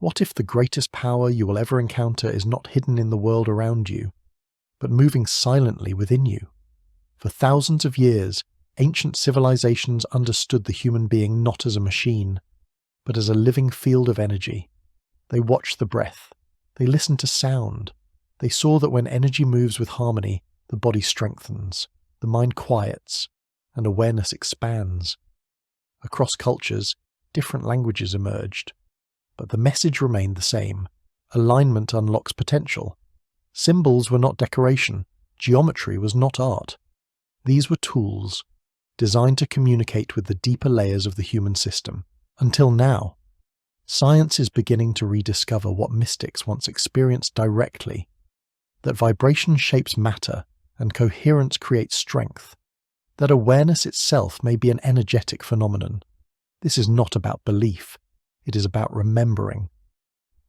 What if the greatest power you will ever encounter is not hidden in the world around you, but moving silently within you? For thousands of years, ancient civilizations understood the human being not as a machine, but as a living field of energy. They watched the breath. They listened to sound. They saw that when energy moves with harmony, the body strengthens, the mind quiets, and awareness expands. Across cultures, different languages emerged, but the message remained the same. Alignment unlocks potential. Symbols were not decoration. Geometry was not art. These were tools, designed to communicate with the deeper layers of the human system. Until now, science is beginning to rediscover what mystics once experienced directly, that vibration shapes matter and coherence creates strength, that awareness itself may be an energetic phenomenon. This is not about belief, it is about remembering.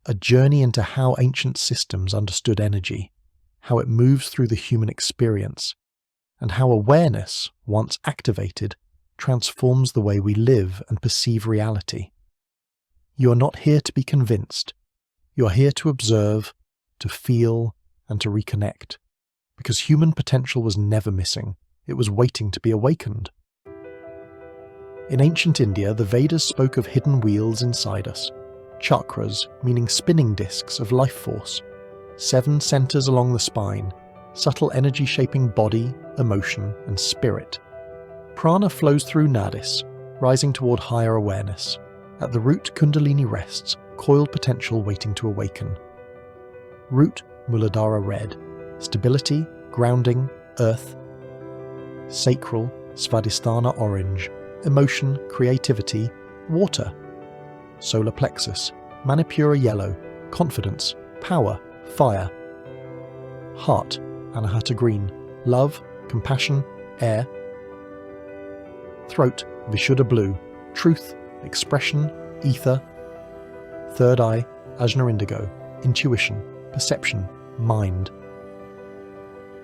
A journey into how ancient systems understood energy, how it moves through the human experience, and how awareness, once activated, transforms the way we live and perceive reality. You are not here to be convinced. You are here to observe, to feel, and to reconnect. Because human potential was never missing. It was waiting to be awakened. In ancient India, the Vedas spoke of hidden wheels inside us. Chakras, meaning spinning discs of life force. 7 centers along the spine, subtle energy shaping body, emotion, and spirit. Prana flows through nadis, rising toward higher awareness. At the root, Kundalini rests, coiled potential waiting to awaken. Root, Muladhara red. Stability, grounding, earth. Sacral, Svadhisthana orange. Emotion, creativity, water. Solar plexus, Manipura yellow. Confidence, power, fire. Heart, Anahata green. Love, compassion, air. Throat, Vishuddha blue. Truth, expression, ether. Third eye, Ajna indigo. Intuition, perception, mind.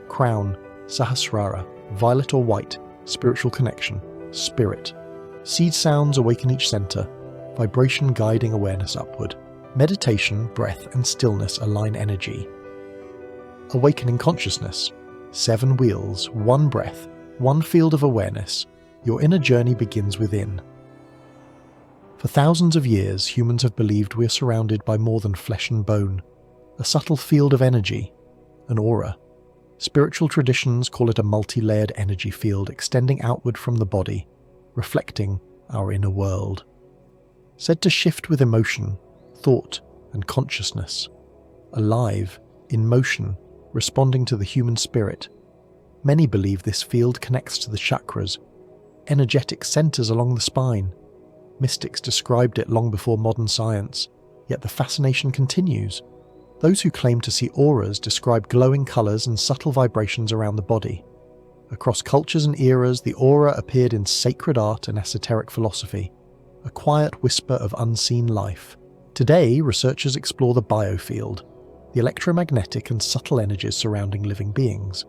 Crown, Sahasrara, violet or white, spiritual connection, spirit. Seed sounds awaken each center, vibration guiding awareness upward. Meditation, breath, and stillness align energy. Awakening consciousness, 7 wheels, 1 breath, 1 field of awareness. Your inner journey begins within. For thousands of years, humans have believed we are surrounded by more than flesh and bone, a subtle field of energy, an aura. Spiritual traditions call it a multi-layered energy field extending outward from the body, reflecting our inner world. Said to shift with emotion, thought, and consciousness. Alive, in motion, responding to the human spirit. Many believe this field connects to the chakras, energetic centers along the spine. Mystics described it long before modern science, yet the fascination continues. Those who claim to see auras describe glowing colors and subtle vibrations around the body. Across cultures and eras, the aura appeared in sacred art and esoteric philosophy, a quiet whisper of unseen life. Today, researchers explore the biofield, the electromagnetic and subtle energies surrounding living beings.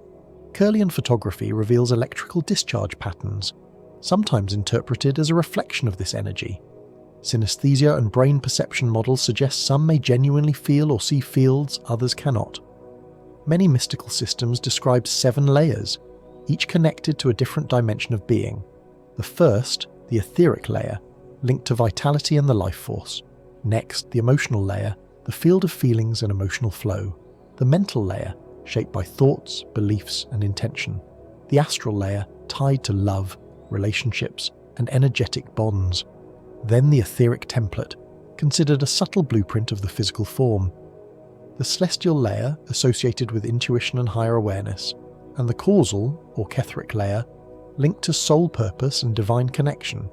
Kirlian photography reveals electrical discharge patterns, sometimes interpreted as a reflection of this energy. Synesthesia and brain perception models suggest some may genuinely feel or see fields, others cannot. Many mystical systems describe 7 layers, each connected to a different dimension of being. The first, the etheric layer, linked to vitality and the life force. Next, the emotional layer, the field of feelings and emotional flow. The mental layer, shaped by thoughts, beliefs, and intention. The astral layer, tied to love, relationships, and energetic bonds. Then the etheric template, considered a subtle blueprint of the physical form. The celestial layer, associated with intuition and higher awareness. And the causal, or ketheric layer, linked to soul purpose and divine connection.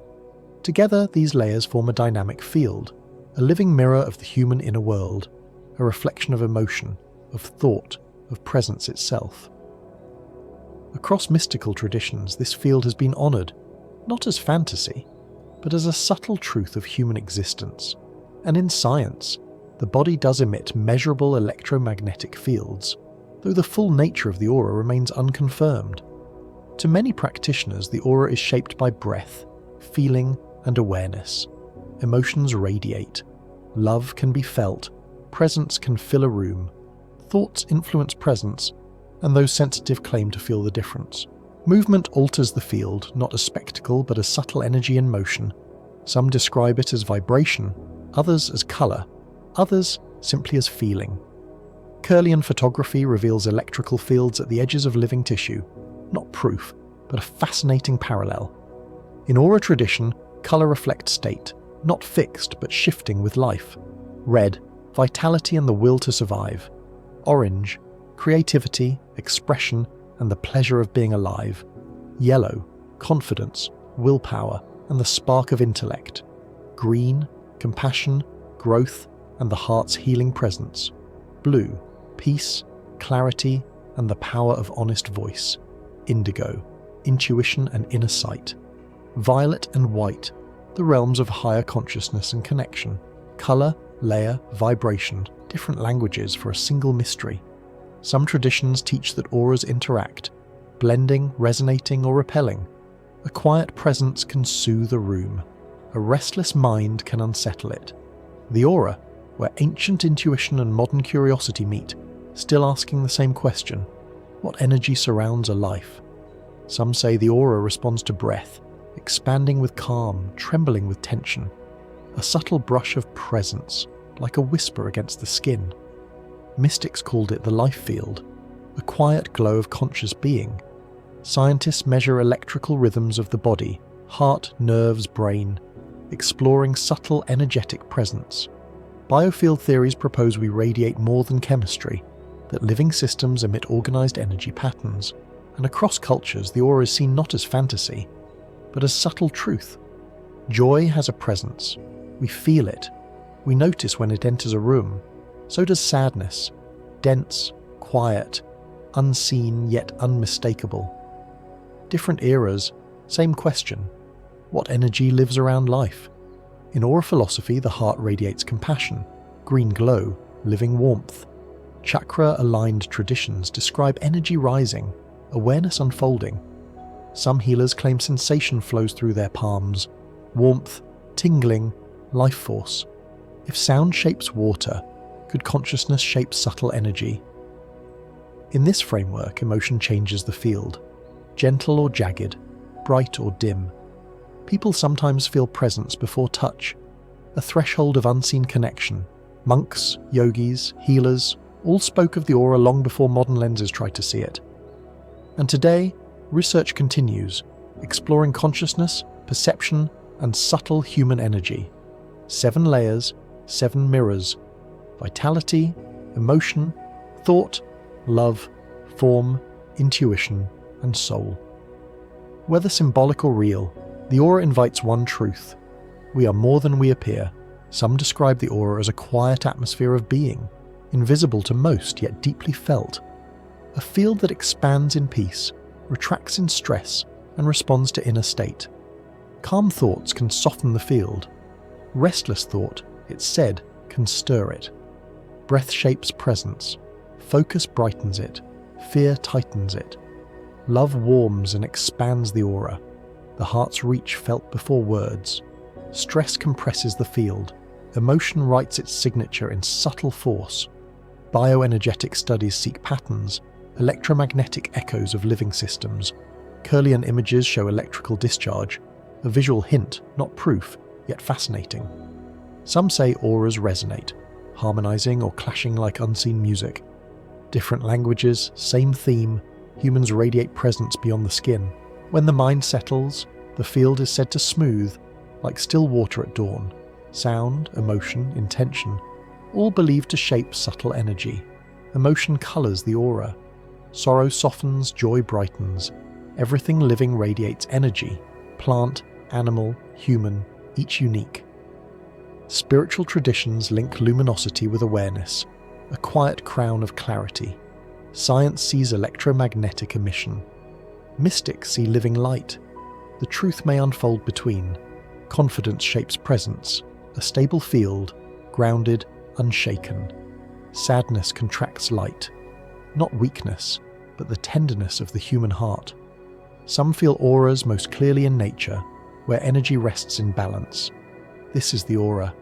Together, these layers form a dynamic field, a living mirror of the human inner world, a reflection of emotion, of thought, of presence itself. Across mystical traditions, this field has been honoured, not as fantasy, but as a subtle truth of human existence. And in science, the body does emit measurable electromagnetic fields, though the full nature of the aura remains unconfirmed. To many practitioners, the aura is shaped by breath, feeling, and awareness. Emotions radiate. Love can be felt, presence can fill a room, thoughts influence presence, and those sensitive claim to feel the difference. Movement alters the field, not as spectacle but as subtle energy in motion. Some describe it as vibration, others as colour, others simply as feeling. Kirlian photography reveals electrical fields at the edges of living tissue, not proof, but a fascinating parallel. In aura tradition, colour reflects state, not fixed but shifting with life. Red, vitality and the will to survive. Orange, creativity, expression, and the pleasure of being alive. Yellow, confidence, willpower, and the spark of intellect. Green, compassion, growth, and the heart's healing presence. Blue, peace, clarity, and the power of honest voice. Indigo, intuition and inner sight. Violet and white, the realms of higher consciousness and connection. Colour, layer, vibration, different languages for a single mystery. Some traditions teach that auras interact, blending, resonating, or repelling. A quiet presence can soothe a room. A restless mind can unsettle it. The aura, where ancient intuition and modern curiosity meet, still asking the same question: what energy surrounds a life? Some say the aura responds to breath, expanding with calm, trembling with tension. A subtle brush of presence, like a whisper against the skin. Mystics called it the life field, a quiet glow of conscious being. Scientists measure electrical rhythms of the body, heart, nerves, brain, exploring subtle energetic presence. Biofield theories propose we radiate more than chemistry, that living systems emit organized energy patterns, and across cultures the aura is seen not as fantasy, but as subtle truth. Joy has a presence. We feel it. We notice when it enters a room. So does sadness, dense, quiet, unseen yet unmistakable. Different eras, same question: what energy lives around life? In aura philosophy, the heart radiates compassion, green glow, living warmth. Chakra-aligned traditions describe energy rising, awareness unfolding. Some healers claim sensation flows through their palms, warmth, tingling, life force. If sound shapes water, could consciousness shape subtle energy? In this framework, emotion changes the field. Gentle or jagged, bright or dim. People sometimes feel presence before touch, a threshold of unseen connection. Monks, yogis, healers, all spoke of the aura long before modern lenses tried to see it. And today, research continues, exploring consciousness, perception, and subtle human energy. 7 layers, 7 mirrors. Vitality, emotion, thought, love, form, intuition, and soul. Whether symbolic or real, the aura invites one truth: we are more than we appear. Some describe the aura as a quiet atmosphere of being, invisible to most yet deeply felt. A field that expands in peace, retracts in stress, and responds to inner state. Calm thoughts can soften the field. Restless thought, it's said, can stir it. Breath shapes presence. Focus brightens it. Fear tightens it. Love warms and expands the aura. The heart's reach felt before words. Stress compresses the field. Emotion writes its signature in subtle force. Bioenergetic studies seek patterns, electromagnetic echoes of living systems. Kirlian images show electrical discharge, a visual hint, not proof, yet fascinating. Some say auras resonate, harmonizing or clashing like unseen music. Different languages, same theme, humans radiate presence beyond the skin. When the mind settles, the field is said to smooth, like still water at dawn. Sound, emotion, intention, all believed to shape subtle energy. Emotion colors the aura. Sorrow softens, joy brightens. Everything living radiates energy. Plant, animal, human, each unique. Spiritual traditions link luminosity with awareness, a quiet crown of clarity. Science sees electromagnetic emission. Mystics see living light. The truth may unfold between. Confidence shapes presence, a stable field, grounded, unshaken. Sadness contracts light, not weakness, but the tenderness of the human heart. Some feel auras most clearly in nature, where energy rests in balance. This is the aura,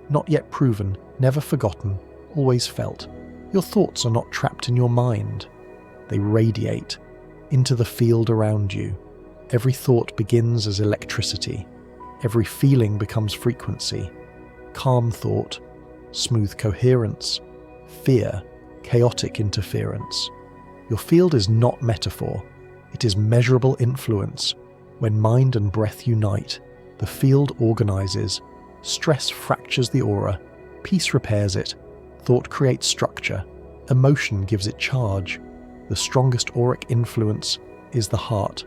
not yet proven, never forgotten, always felt. Your thoughts are not trapped in your mind. They radiate into the field around you. Every thought begins as electricity. Every feeling becomes frequency. Calm thought, smooth coherence, fear, chaotic interference. Your field is not metaphor. It is measurable influence. When mind and breath unite, the field organizes. Stress fractures the aura. Peace repairs it. Thought creates structure. Emotion gives it charge. The strongest auric influence is the heart.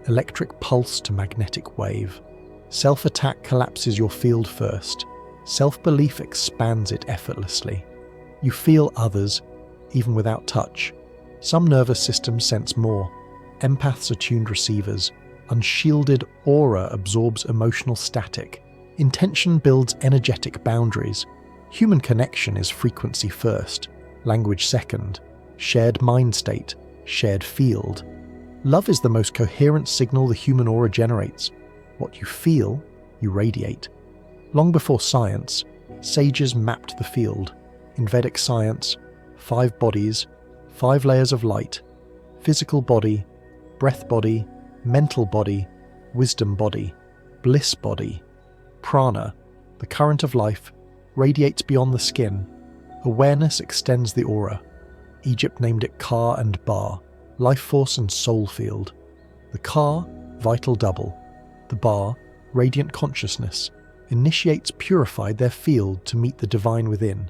Electric pulse to magnetic wave. Self-attack collapses your field first. Self-belief expands it effortlessly. You feel others, even without touch. Some nervous systems sense more. Empaths are tuned receivers. Unshielded aura absorbs emotional static. Intention builds energetic boundaries. Human connection is frequency first, language second, shared mind state, shared field. Love is the most coherent signal the human aura generates. What you feel, you radiate. Long before science, sages mapped the field. In Vedic science, 5 bodies, 5 layers of light: physical body, breath body, mental body, wisdom body, bliss body. Prana, the current of life, radiates beyond the skin. Awareness extends the aura. Egypt named it Ka and Ba, life force and soul field. The Ka, vital double. The Ba, radiant consciousness. Initiates purified their field to meet the divine within.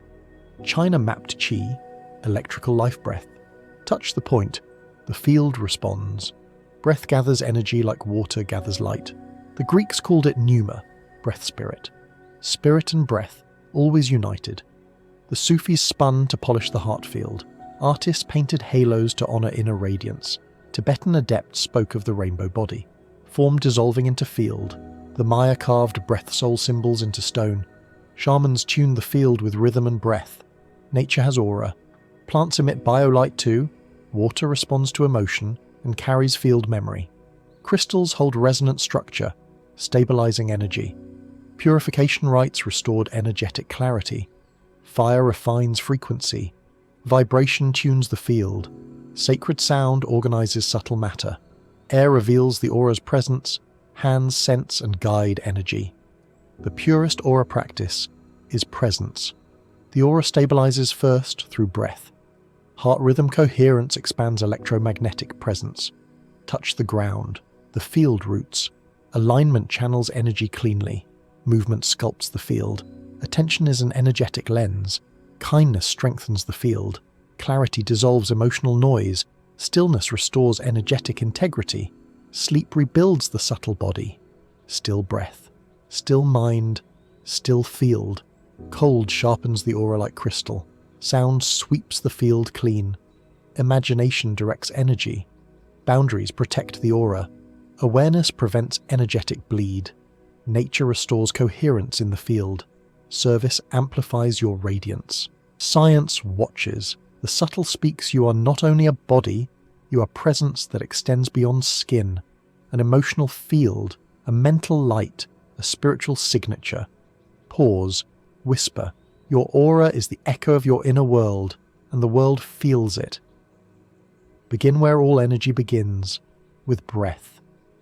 China mapped Qi, electrical life breath. Touch the point, the field responds. Breath gathers energy like water gathers light. The Greeks called it pneuma, breath spirit. Spirit and breath, always united. The Sufis spun to polish the heart field. Artists painted halos to honor inner radiance. Tibetan adepts spoke of the rainbow body. Form dissolving into field. The Maya carved breath-soul symbols into stone. Shamans tuned the field with rhythm and breath. Nature has aura. Plants emit biolight too. Water responds to emotion and carries field memory. Crystals hold resonant structure, stabilizing energy. Purification rites restored energetic clarity. Fire refines frequency. Vibration tunes the field. Sacred sound organizes subtle matter. Air reveals the aura's presence. Hands sense and guide energy. The purest aura practice is presence. The aura stabilizes first through breath. Heart rhythm coherence expands electromagnetic presence. Touch the ground, the field roots. Alignment channels energy cleanly. Movement sculpts the field. Attention is an energetic lens. Kindness strengthens the field. Clarity dissolves emotional noise. Stillness restores energetic integrity. Sleep rebuilds the subtle body. Still breath. Still mind. Still field. Cold sharpens the aura like crystal. Sound sweeps the field clean. Imagination directs energy. Boundaries protect the aura. Awareness prevents energetic bleed. Nature restores coherence in the field. Service amplifies your radiance. Science watches. The subtle speaks you are not only a body, you are presence that extends beyond skin. An emotional field, a mental light, a spiritual signature. Pause. Whisper. Your aura is the echo of your inner world, and the world feels it. Begin where all energy begins, with breath.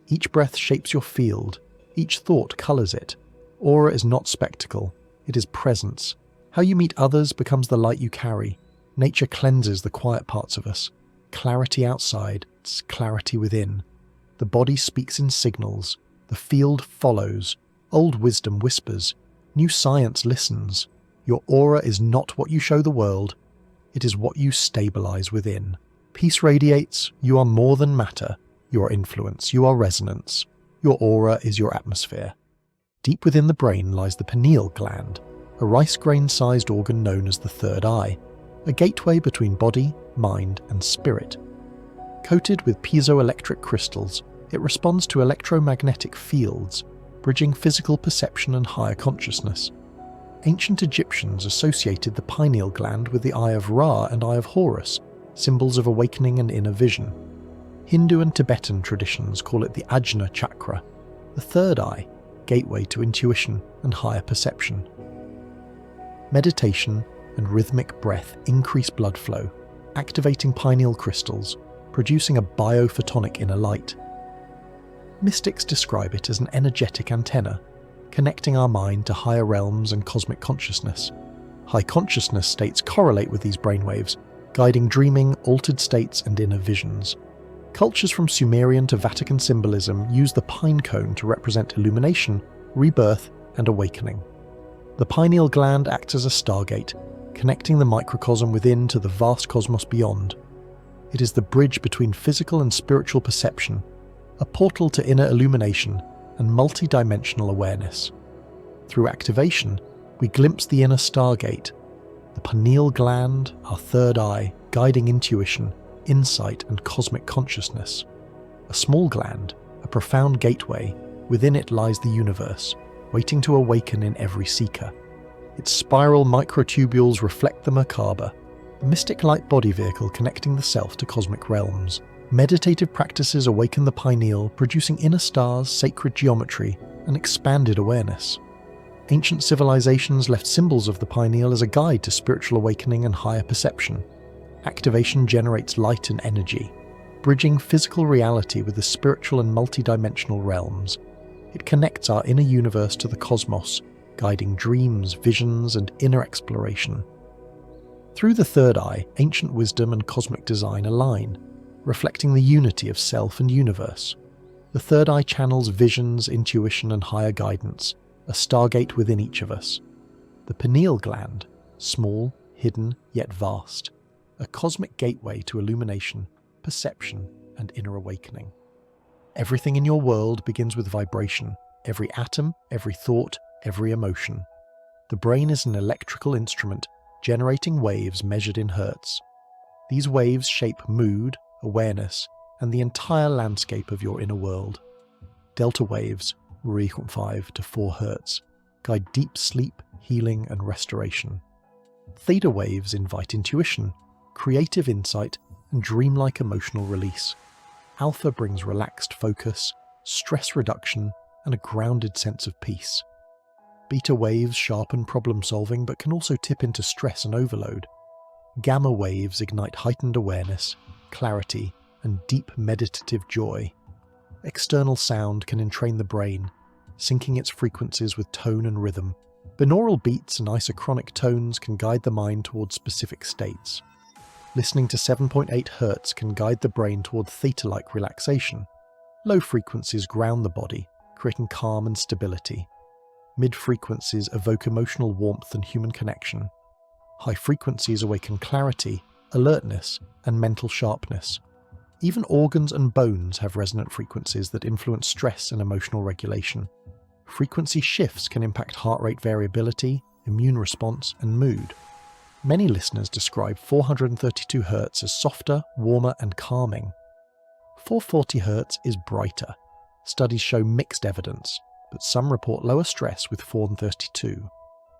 Each breath shapes your field. Each thought colors it. Aura is not spectacle. It is presence. How you meet others becomes the light you carry. Nature cleanses the quiet parts of us. Clarity outside, it's clarity within. The body speaks in signals. The field follows. Old wisdom whispers. New science listens. Your aura is not what you show the world. It is what you stabilize within. Peace radiates. You are more than matter. You are influence. You are resonance. Your aura is your atmosphere. Deep within the brain lies the pineal gland, a rice grain-sized organ known as the third eye, a gateway between body, mind, and spirit. Coated with piezoelectric crystals, it responds to electromagnetic fields, bridging physical perception and higher consciousness. Ancient Egyptians associated the pineal gland with the Eye of Ra and Eye of Horus, symbols of awakening and inner vision. Hindu and Tibetan traditions call it the Ajna chakra, the third eye, gateway to intuition and higher perception. Meditation and rhythmic breath increase blood flow, activating pineal crystals, producing a biophotonic inner light. Mystics describe it as an energetic antenna, connecting our mind to higher realms and cosmic consciousness. High consciousness states correlate with these brainwaves, guiding dreaming, altered states, and inner visions. Cultures from Sumerian to Vatican symbolism use the pine cone to represent illumination, rebirth, and awakening. The pineal gland acts as a stargate, connecting the microcosm within to the vast cosmos beyond. It is the bridge between physical and spiritual perception, a portal to inner illumination and multi-dimensional awareness. Through activation, we glimpse the inner stargate, the pineal gland, our third eye, guiding intuition, insight, and cosmic consciousness. A small gland, a profound gateway, within it lies the universe, waiting to awaken in every seeker. Its spiral microtubules reflect the Merkaba, the mystic light body vehicle connecting the self to cosmic realms. Meditative practices awaken the pineal, producing inner stars, sacred geometry, and expanded awareness. Ancient civilizations left symbols of the pineal as a guide to spiritual awakening and higher perception. Activation generates light and energy, bridging physical reality with the spiritual and multidimensional realms. It connects our inner universe to the cosmos, guiding dreams, visions, and inner exploration. Through the third eye, ancient wisdom and cosmic design align, reflecting the unity of self and universe. The third eye channels visions, intuition, and higher guidance, a stargate within each of us. The pineal gland, small, hidden, yet vast, a cosmic gateway to illumination, perception, and inner awakening. Everything in your world begins with vibration, every atom, every thought, every emotion. The brain is an electrical instrument, generating waves measured in hertz. These waves shape mood, awareness, and the entire landscape of your inner world. Delta waves, 3.5 to 4 Hz, guide deep sleep, healing, and restoration. Theta waves invite intuition, creative insight, and dreamlike emotional release. Alpha brings relaxed focus, stress reduction, and a grounded sense of peace. Beta waves sharpen problem-solving but can also tip into stress and overload. Gamma waves ignite heightened awareness, clarity, and deep meditative joy. External sound can entrain the brain, syncing its frequencies with tone and rhythm. Binaural beats and isochronic tones can guide the mind towards specific states. Listening to 7.8 Hz can guide the brain toward theta-like relaxation. Low frequencies ground the body, creating calm and stability. Mid-frequencies evoke emotional warmth and human connection. High frequencies awaken clarity, alertness, and mental sharpness. Even organs and bones have resonant frequencies that influence stress and emotional regulation. Frequency shifts can impact heart rate variability, immune response, and mood. Many listeners describe 432 Hz as softer, warmer, and calming. 440 Hz is brighter. Studies show mixed evidence, but some report lower stress with 432.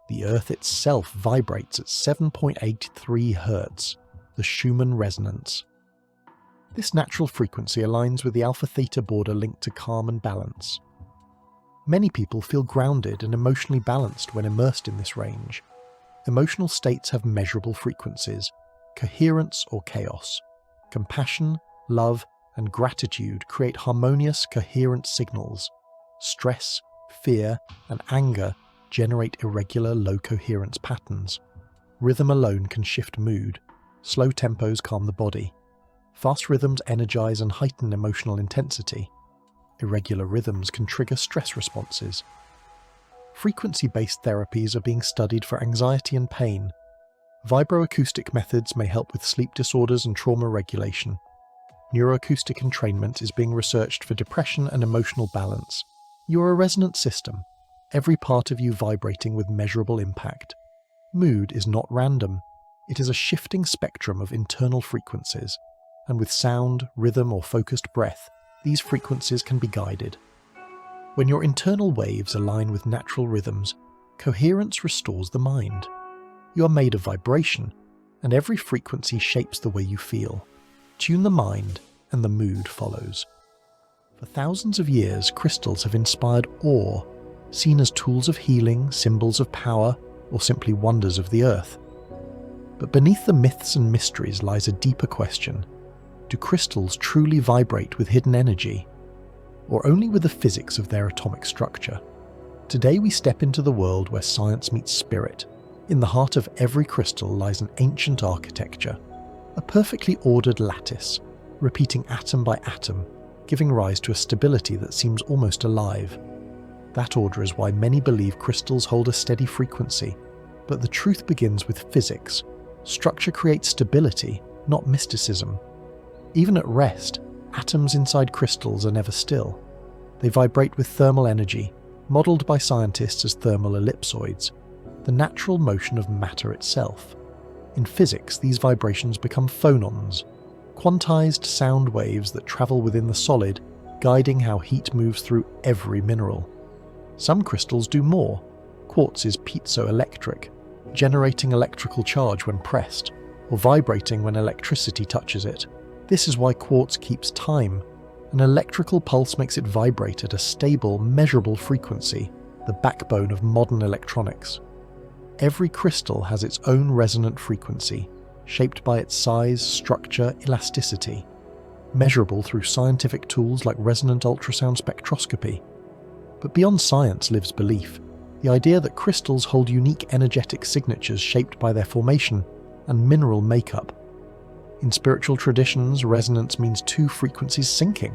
The Earth itself vibrates at 7.83 Hz, the Schumann resonance. This natural frequency aligns with the alpha-theta border linked to calm and balance. Many people feel grounded and emotionally balanced when immersed in this range. Emotional states have measurable frequencies, coherence or chaos. Compassion, love, and gratitude create harmonious, coherent signals. Stress, fear, and anger generate irregular, low coherence patterns. Rhythm alone can shift mood. Slow tempos calm the body. Fast rhythms energize and heighten emotional intensity. Irregular rhythms can trigger stress responses. Frequency-based therapies are being studied for anxiety and pain. Vibroacoustic methods may help with sleep disorders and trauma regulation. Neuroacoustic entrainment is being researched for depression and emotional balance. You are a resonant system, every part of you vibrating with measurable impact. Mood is not random. It is a shifting spectrum of internal frequencies, and with sound, rhythm, or focused breath, these frequencies can be guided. When your internal waves align with natural rhythms, coherence restores the mind. You are made of vibration, and every frequency shapes the way you feel. Tune the mind, and the mood follows. For thousands of years, crystals have inspired awe, seen as tools of healing, symbols of power, or simply wonders of the earth. But beneath the myths and mysteries lies a deeper question. Do crystals truly vibrate with hidden energy, or only with the physics of their atomic structure? Today we step into the world where science meets spirit. In the heart of every crystal lies an ancient architecture, a perfectly ordered lattice, repeating atom by atom, giving rise to a stability that seems almost alive. That order is why many believe crystals hold a steady frequency, but the truth begins with physics. Structure creates stability, not mysticism. Even at rest, atoms inside crystals are never still. They vibrate with thermal energy, modelled by scientists as thermal ellipsoids, the natural motion of matter itself. In physics, these vibrations become phonons, quantized sound waves that travel within the solid, guiding how heat moves through every mineral. Some crystals do more. Quartz is piezoelectric, generating electrical charge when pressed, or vibrating when electricity touches it. This is why quartz keeps time. An electrical pulse makes it vibrate at a stable, measurable frequency, the backbone of modern electronics. Every crystal has its own resonant frequency, shaped by its size, structure, elasticity, measurable through scientific tools like resonant ultrasound spectroscopy. But beyond science lives belief, the idea that crystals hold unique energetic signatures shaped by their formation and mineral makeup. In spiritual traditions, resonance means two frequencies syncing.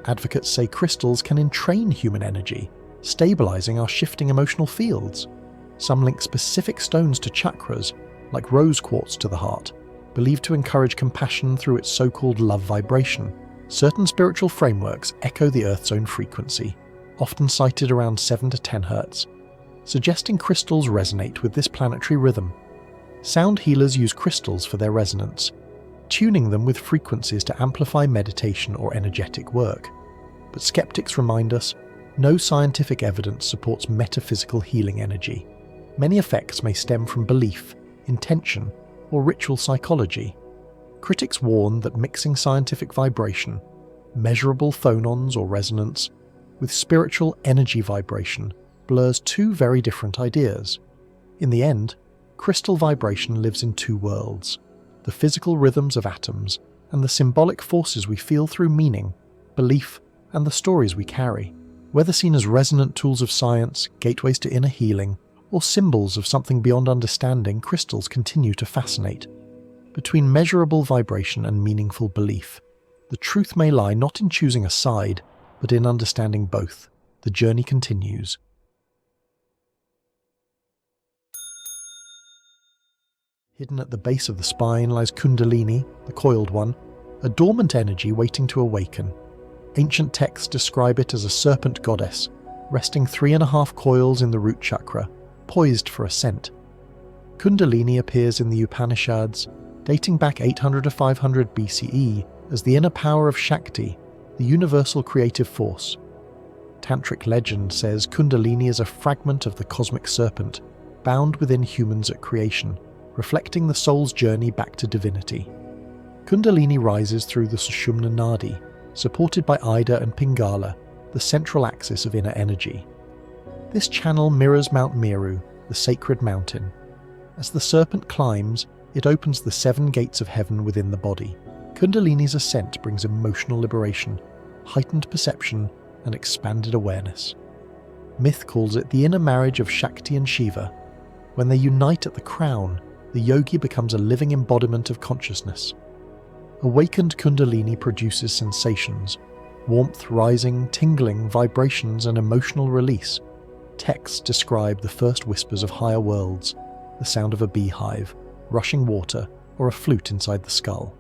Advocates say crystals can entrain human energy, stabilizing our shifting emotional fields. Some link specific stones to chakras, like rose quartz to the heart, believed to encourage compassion through its so-called love vibration. Certain spiritual frameworks echo the Earth's own frequency, often cited around 7 to 10 Hz, suggesting crystals resonate with this planetary rhythm. Sound healers use crystals for their resonance, tuning them with frequencies to amplify meditation or energetic work. But skeptics remind us, no scientific evidence supports metaphysical healing energy. Many effects may stem from belief, intention, or ritual psychology. Critics warn that mixing scientific vibration, measurable phonons or resonance, with spiritual energy vibration blurs two very different ideas. In the end, crystal vibration lives in two worlds: the physical rhythms of atoms and the symbolic forces we feel through meaning, belief, and the stories we carry. Whether seen as resonant tools of science, gateways to inner healing, or symbols of something beyond understanding, crystals continue to fascinate. Between measurable vibration and meaningful belief, the truth may lie not in choosing a side, but in understanding both. The journey continues. Hidden at the base of the spine lies Kundalini, the coiled one, a dormant energy waiting to awaken. Ancient texts describe it as a serpent goddess, resting 3.5 coils in the root chakra, poised for ascent. Kundalini appears in the Upanishads, dating back 800 to 500 BCE, as the inner power of Shakti, the universal creative force. Tantric legend says Kundalini is a fragment of the cosmic serpent, bound within humans at creation, reflecting the soul's journey back to divinity. Kundalini rises through the Sushumna Nadi, supported by Ida and Pingala, the central axis of inner energy. This channel mirrors Mount Meru, the sacred mountain. As the serpent climbs, it opens the 7 gates of heaven within the body. Kundalini's ascent brings emotional liberation, heightened perception, and expanded awareness. Myth calls it the inner marriage of Shakti and Shiva. When they unite at the crown, the yogi becomes a living embodiment of consciousness. Awakened Kundalini produces sensations: warmth rising, tingling, vibrations, and emotional release. Texts describe the first whispers of higher worlds, the sound of a beehive, rushing water, or a flute inside the skull.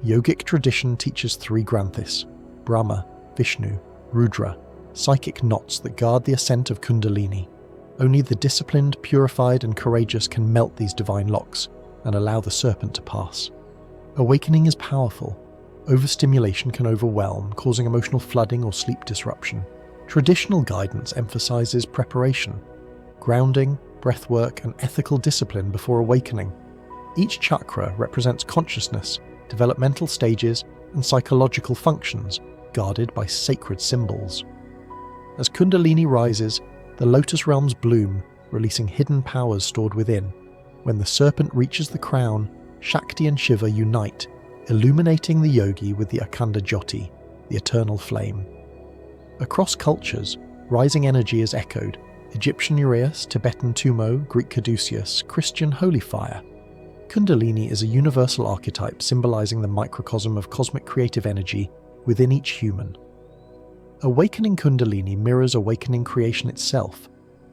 Yogic tradition teaches 3 Granthis: Brahma, Vishnu, Rudra, psychic knots that guard the ascent of Kundalini. Only the disciplined, purified, and courageous can melt these divine locks and allow the serpent to pass. Awakening is powerful. Overstimulation can overwhelm, causing emotional flooding or sleep disruption. Traditional guidance emphasizes preparation, grounding, breathwork, and ethical discipline before awakening. Each chakra represents consciousness, developmental stages, and psychological functions, guarded by sacred symbols. As Kundalini rises, the lotus realms bloom, releasing hidden powers stored within. When the serpent reaches the crown, Shakti and Shiva unite, illuminating the yogi with the Akhanda Jyoti, the eternal flame. Across cultures, rising energy is echoed: Egyptian Uraeus, Tibetan Tumo, Greek Caduceus, Christian Holy Fire. Kundalini is a universal archetype symbolizing the microcosm of cosmic creative energy within each human. Awakening Kundalini mirrors awakening creation itself,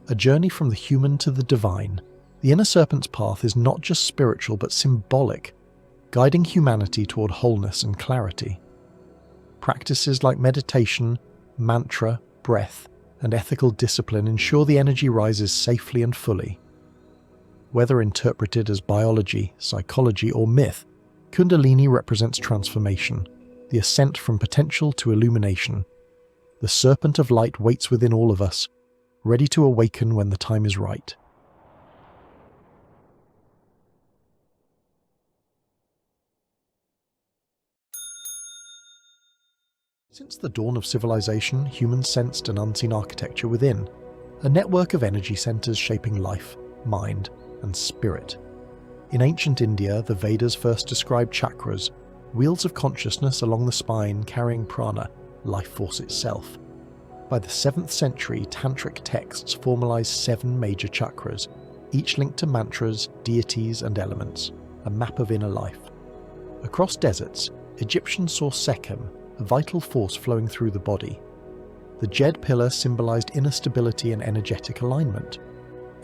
a journey from the human to the divine. The inner serpent's path is not just spiritual but symbolic, guiding humanity toward wholeness and clarity. Practices like meditation, mantra, breath, and ethical discipline ensure the energy rises safely and fully. Whether interpreted as biology, psychology, or myth, Kundalini represents transformation, the ascent from potential to illumination. The serpent of light waits within all of us, ready to awaken when the time is right. Since the dawn of civilization, humans sensed an unseen architecture within, a network of energy centers shaping life, mind, and spirit. In ancient India, the Vedas first described chakras, wheels of consciousness along the spine carrying prana, life force itself. By the 7th century, tantric texts formalized 7 major chakras, each linked to mantras, deities, and elements, a map of inner life. Across deserts, Egyptians saw Sekhem, a vital force flowing through the body. The Jed pillar symbolized inner stability and energetic alignment.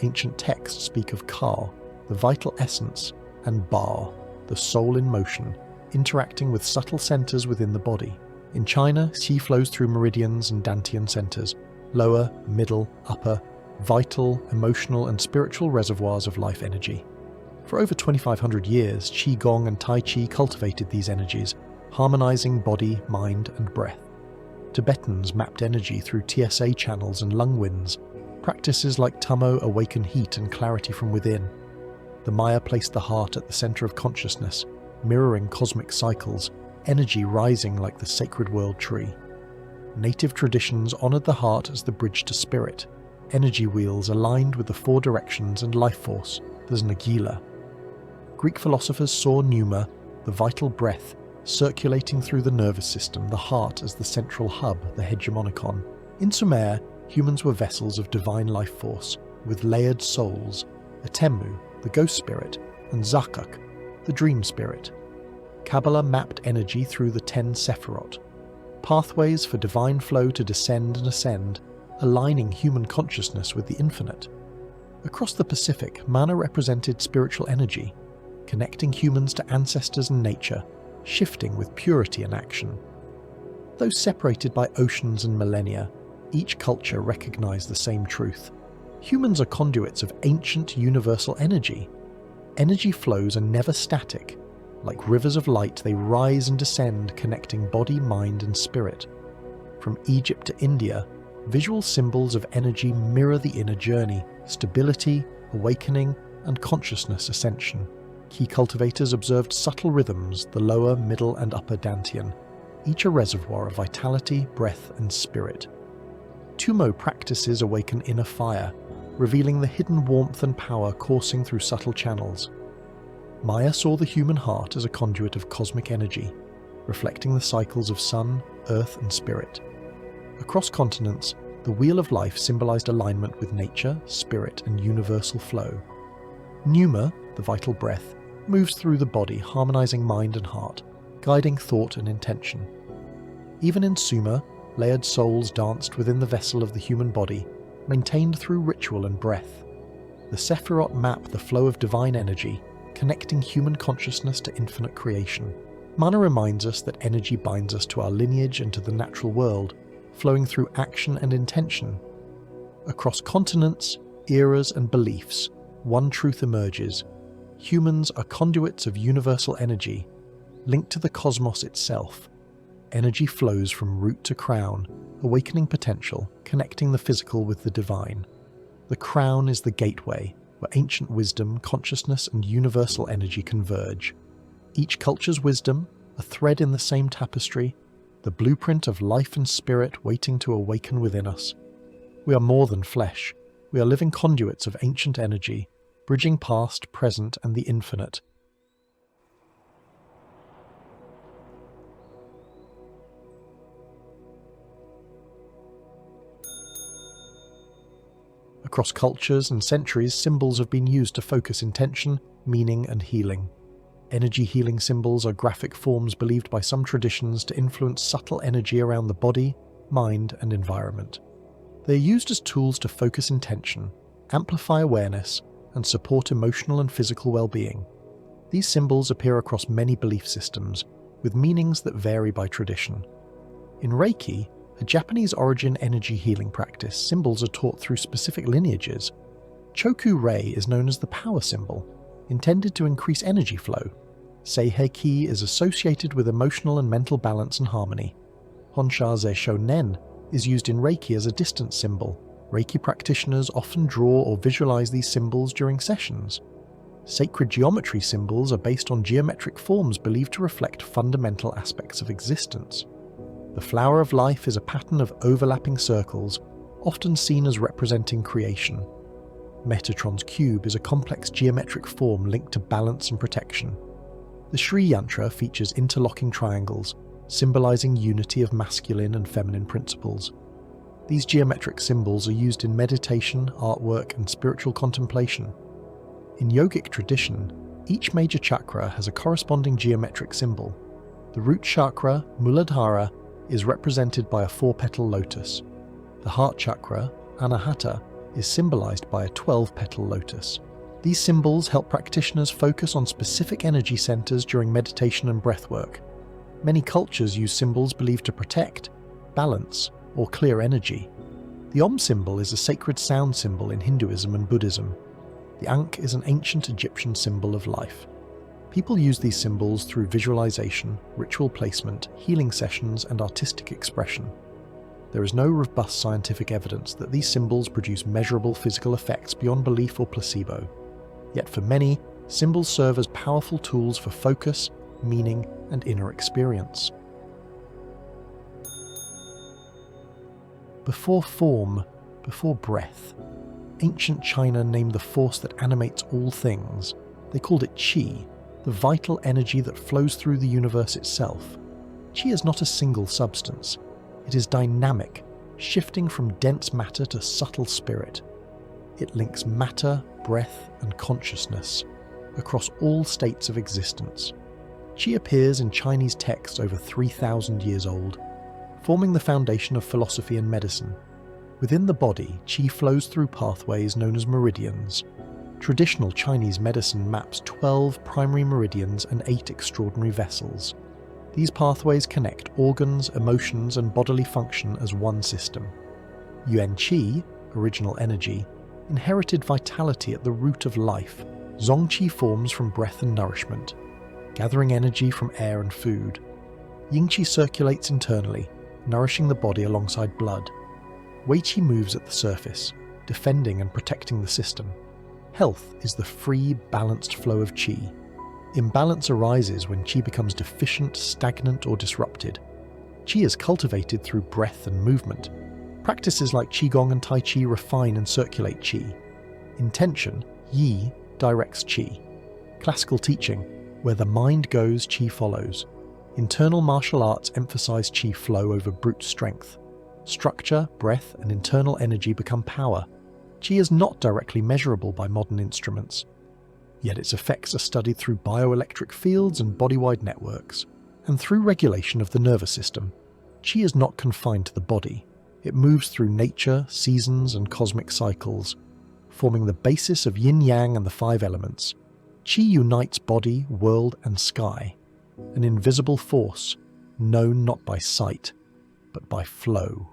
Ancient texts speak of Ka, the vital essence, and Ba, the soul in motion, interacting with subtle centers within the body. In China, qi flows through meridians and Dantian centers, lower, middle, upper, vital, emotional, and spiritual reservoirs of life energy. For over 2,500 years, Qigong and Tai Chi cultivated these energies, harmonizing body, mind, and breath. Tibetans mapped energy through TSA channels and lung winds. Practices like Tummo awaken heat and clarity from within. The Maya placed the heart at the center of consciousness, mirroring cosmic cycles, energy rising like the sacred world tree. Native traditions honored the heart as the bridge to spirit, energy wheels aligned with the 4 directions and life force, the Nagila. Greek philosophers saw pneuma, the vital breath, circulating through the nervous system, the heart as the central hub, the hegemonikon. In Sumer, humans were vessels of divine life force, with layered souls, Atemu, the ghost spirit, and Zakuk, the dream spirit. Kabbalah mapped energy through the 10 Sephirot, pathways for divine flow to descend and ascend, aligning human consciousness with the infinite. Across the Pacific, mana represented spiritual energy, connecting humans to ancestors and nature, shifting with purity and action. Though separated by oceans and millennia, each culture recognized the same truth. Humans are conduits of ancient universal energy. Energy flows are never static. Like rivers of light, they rise and descend, connecting body, mind, and spirit. From Egypt to India, visual symbols of energy mirror the inner journey: stability, awakening, and consciousness ascension. Key cultivators observed subtle rhythms, the lower, middle, and upper Dantian, each a reservoir of vitality, breath, and spirit. Tummo practices awaken inner fire, revealing the hidden warmth and power coursing through subtle channels. Maya saw the human heart as a conduit of cosmic energy, reflecting the cycles of sun, earth, and spirit. Across continents, the wheel of life symbolized alignment with nature, spirit, and universal flow. Pneuma, the vital breath, moves through the body, harmonizing mind and heart, guiding thought and intention. Even in Sumer, layered souls danced within the vessel of the human body, maintained through ritual and breath. The Sephirot map the flow of divine energy, connecting human consciousness to infinite creation. Mana reminds us that energy binds us to our lineage and to the natural world, flowing through action and intention. Across continents, eras, and beliefs, one truth emerges: humans are conduits of universal energy, linked to the cosmos itself. Energy flows from root to crown, awakening potential, connecting the physical with the divine. The crown is the gateway, where ancient wisdom, consciousness, and universal energy converge. Each culture's wisdom, a thread in the same tapestry, the blueprint of life and spirit waiting to awaken within us. We are more than flesh. We are living conduits of ancient energy, bridging past, present, and the infinite. Across cultures and centuries, symbols have been used to focus intention, meaning, and healing. Energy healing symbols are graphic forms believed by some traditions to influence subtle energy around the body, mind, and environment. They are used as tools to focus intention, amplify awareness, and support emotional and physical well-being. These symbols appear across many belief systems, with meanings that vary by tradition. In Reiki, a Japanese origin energy healing practice, symbols are taught through specific lineages. Choku-rei is known as the power symbol, intended to increase energy flow. Seihei-ki is associated with emotional and mental balance and harmony. Honsha-ze shonen is used in Reiki as a distance symbol. Reiki practitioners often draw or visualize these symbols during sessions. Sacred geometry symbols are based on geometric forms believed to reflect fundamental aspects of existence. The flower of life is a pattern of overlapping circles, often seen as representing creation. Metatron's cube is a complex geometric form linked to balance and protection. The Sri Yantra features interlocking triangles, symbolizing unity of masculine and feminine principles. These geometric symbols are used in meditation, artwork, and spiritual contemplation. In yogic tradition, each major chakra has a corresponding geometric symbol. The root chakra, Muladhara, is represented by a 4-petal lotus. The heart chakra, Anahata, is symbolized by a 12-petal lotus. These symbols help practitioners focus on specific energy centers during meditation and breathwork. Many cultures use symbols believed to protect, balance, or clear energy. The Om symbol is a sacred sound symbol in Hinduism and Buddhism. The Ankh is an ancient Egyptian symbol of life. People use these symbols through visualization, ritual placement, healing sessions, and artistic expression. There is no robust scientific evidence that these symbols produce measurable physical effects beyond belief or placebo. Yet for many, symbols serve as powerful tools for focus, meaning, and inner experience. Before form, before breath, ancient China named the force that animates all things. They called it qi, the vital energy that flows through the universe itself. Qi is not a single substance. It is dynamic, shifting from dense matter to subtle spirit. It links matter, breath, and consciousness across all states of existence. Qi appears in Chinese texts over 3,000 years old, forming the foundation of philosophy and medicine. Within the body, qi flows through pathways known as meridians. Traditional Chinese medicine maps 12 primary meridians and 8 extraordinary vessels. These pathways connect organs, emotions, and bodily function as one system. Yuan qi, original energy, inherited vitality at the root of life. Zong qi forms from breath and nourishment, gathering energy from air and food. Ying qi circulates internally, nourishing the body alongside blood. Wei qi moves at the surface, defending and protecting the system. Health is the free, balanced flow of qi. Imbalance arises when qi becomes deficient, stagnant, or disrupted. Qi is cultivated through breath and movement. Practices like qigong and tai chi refine and circulate qi. Intention, yi, directs qi. Classical teaching, where the mind goes, qi follows. Internal martial arts emphasize qi flow over brute strength. Structure, breath, and internal energy become power. Qi is not directly measurable by modern instruments, yet its effects are studied through bioelectric fields and body-wide networks, and through regulation of the nervous system. Qi is not confined to the body. It moves through nature, seasons, and cosmic cycles, forming the basis of yin-yang and the 5 elements. Qi unites body, world, and sky, an invisible force, known not by sight, but by flow.